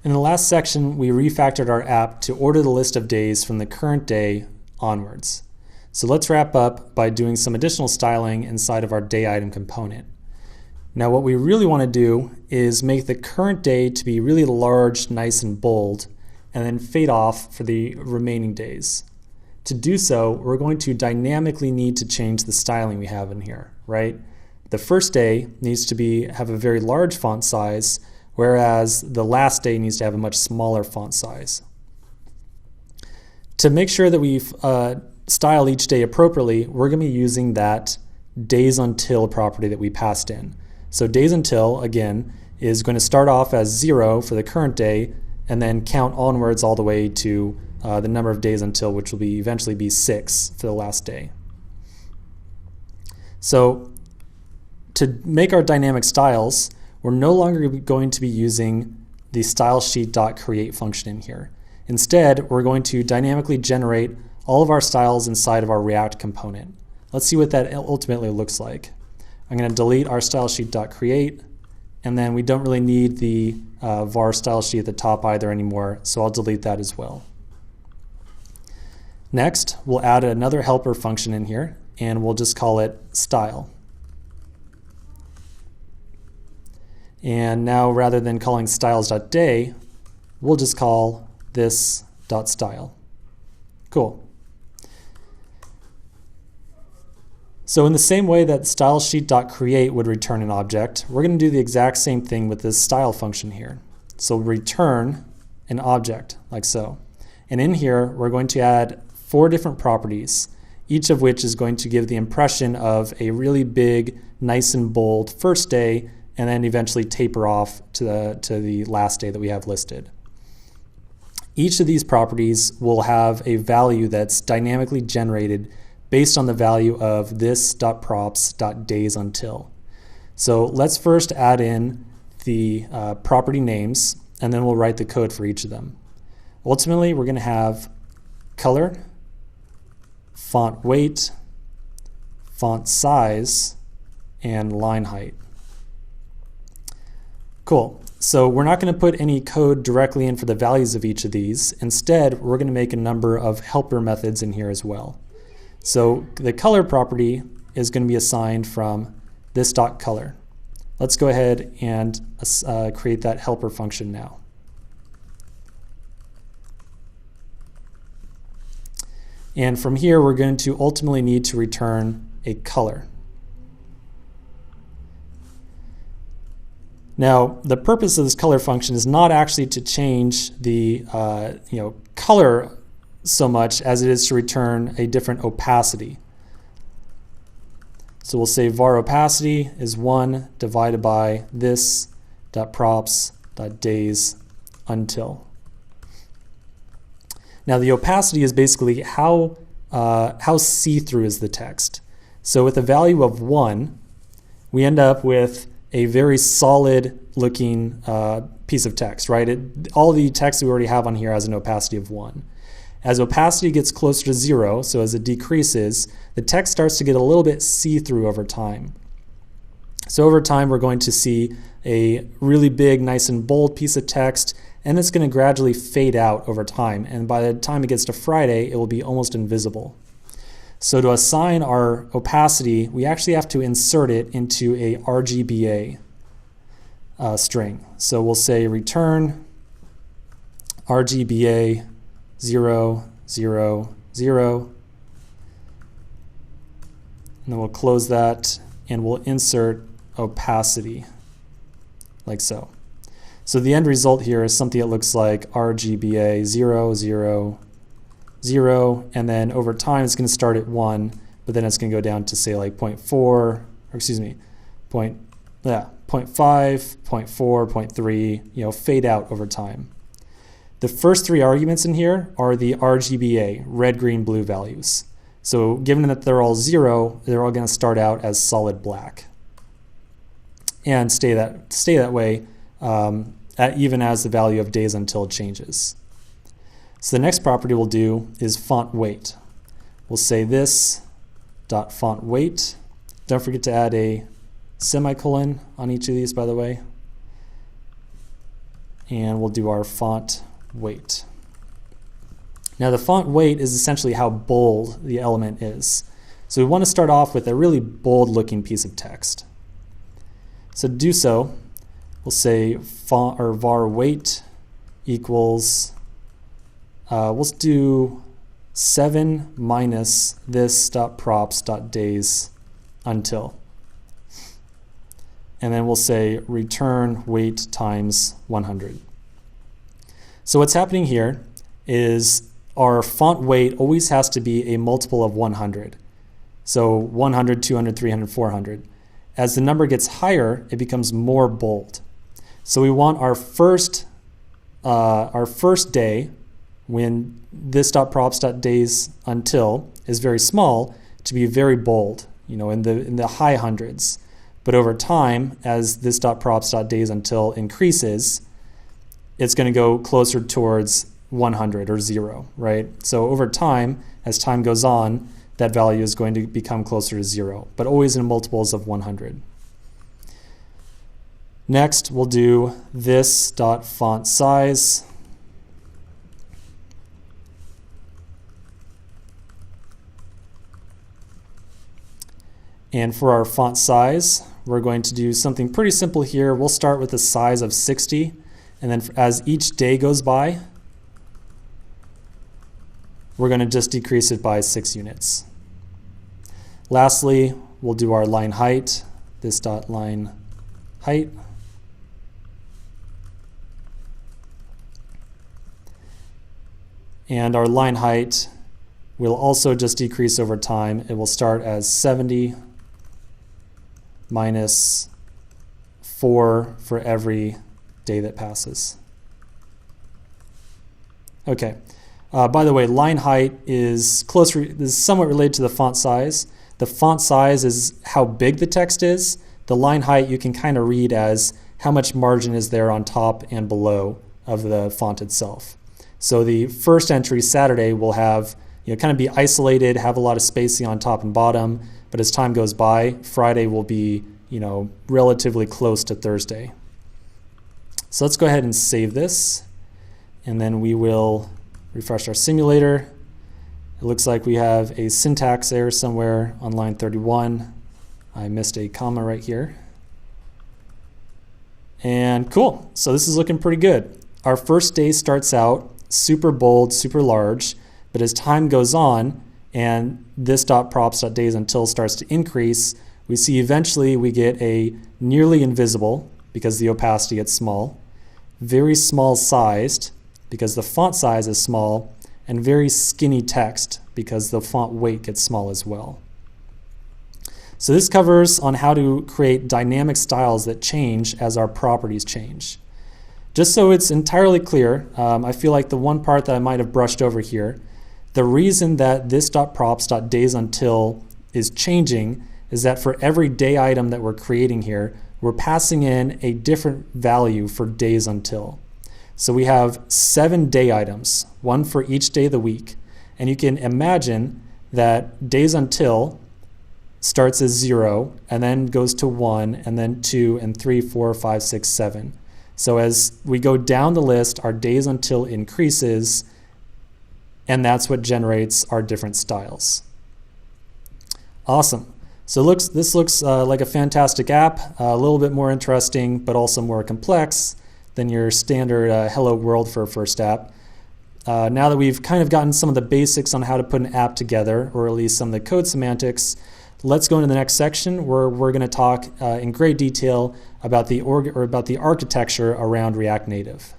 In the last section, we refactored our app to order the list of days from the current day onwards. So let's wrap up by doing some additional styling inside of our day item component. Now what we really want to do is make the current day to be really large, nice and bold, and then fade off for the remaining days. To do so, we're going to dynamically need to change the styling we have in here, right? The first day needs to have a very large font size, whereas the last day needs to have a much smaller font size. To make sure that we've styled each day appropriately, we're going to be using that days until property that we passed in. So days until, again, is going to start off as 0 for the current day and then count onwards all the way to the number of days until, which will eventually be 6 for the last day. So to make our dynamic styles, we're no longer going to be using the stylesheet.create function in here. Instead, we're going to dynamically generate all of our styles inside of our React component. Let's see what that ultimately looks like. I'm going to delete our stylesheet.create, and then we don't really need the var stylesheet at the top either anymore, so I'll delete that as well. Next, we'll add another helper function in here, and we'll just call it style. And now rather than calling styles.day, we'll just call this .style. Cool. So in the same way that stylesheet.create would return an object, we're going to do the exact same thing with this style function here. So return an object, like so. And in here, we're going to add 4 different properties, each of which is going to give the impression of a really big, nice and bold first day, and then eventually taper off to the last day that we have listed. Each of these properties will have a value that's dynamically generated based on the value of this.props.daysuntil. So let's first add in the property names, and then we'll write the code for each of them. Ultimately, we're going to have color, font weight, font size, and line height. Cool. So we're not going to put any code directly in for the values of each of these. Instead, we're going to make a number of helper methods in here as well. So the color property is going to be assigned from this.color. Let's go ahead and create that helper function now. And from here, we're going to ultimately need to return a color. Now, the purpose of this color function is not actually to change the color so much as it is to return a different opacity. So we'll say var opacity is 1 divided by this.props.daysuntil. Now the opacity is basically how see-through is the text. So with a value of 1, we end up with a very solid looking piece of text, right? All the text we already have on here has an opacity of 1. As opacity gets closer to 0, so as it decreases, the text starts to get a little bit see-through over time. So over time, we're going to see a really big, nice and bold piece of text, and it's going to gradually fade out over time. And by the time it gets to Friday, it will be almost invisible. So to assign our opacity, we actually have to insert it into a RGBA string. So we'll say return RGBA 0, 0, 0, and then we'll close that and we'll insert opacity like so. So the end result here is something that looks like RGBA 0, 0, 0, and then over time it's going to start at 1, but then it's going to go down to say like 0.4, or excuse me, 0.5, 0.4, 0.3, fade out over time. The first 3 arguments in here are the RGBA, red, green, blue values. So given that they're all 0, they're all going to start out as solid black and stay that way even as the value of days until changes. So the next property we'll do is font weight. We'll say this dot font weight. Don't forget to add a semicolon on each of these, by the way. and we'll do our font weight. Now the font weight is essentially how bold the element is. So we want to start off with a really bold looking piece of text. So to do so, we'll say font or var weight equals, we'll do 7 minus this.props.days until. And then we'll say return weight times 100. So what's happening here is our font weight always has to be a multiple of 100. So 100, 200, 300, 400. As the number gets higher, it becomes more bold. So we want our first day, when this.props.days until is very small, to be very bold, in the high hundreds. But over time, as this.props.days until increases, it's going to go closer towards 100 or 0, right? So over time, as time goes on, that value is going to become closer to 0, but always in multiples of 100. Next, we'll do this.font size. And for our font size, we're going to do something pretty simple here. We'll start with a size of 60, and then as each day goes by, we're going to just decrease it by 6 units. Lastly, we'll do our line height, this.line height. And our line height will also just decrease over time. It will start as 70 minus 4 for every day that passes. Okay. By the way, line height is somewhat related to the font size. The font size is how big the text is. The line height you can kind of read as how much margin is there on top and below of the font itself. So the first entry, Saturday, will have, kind of be isolated, have a lot of spacing on top and bottom, but as time goes by, Friday will be, relatively close to Thursday. So let's go ahead and save this, and then we will refresh our simulator. It looks like we have a syntax error somewhere on line 31. I missed a comma right here. And cool, so this is looking pretty good. Our first day starts out super bold, super large, but as time goes on and this.props.days until starts to increase, we see eventually we get a nearly invisible because the opacity gets small, very small sized because the font size is small, and very skinny text because the font weight gets small as well. So this covers on how to create dynamic styles that change as our properties change. Just so it's entirely clear, I feel like the one part that I might have brushed over here, the reason that this.props.days until is changing is that for every day item that we're creating here, we're passing in a different value for days until. So we have 7 day items, one for each day of the week. And you can imagine that days until starts as 0 and then goes to 1 and then 2 and 3, 4, 5, 6, 7. So as we go down the list, our days until increases, and that's what generates our different styles. Awesome. So this looks like a fantastic app, a little bit more interesting, but also more complex than your standard Hello World for a first app. Now that we've kind of gotten some of the basics on how to put an app together, or at least some of the code semantics, let's go into the next section where we're going to talk in great detail about the architecture around React Native.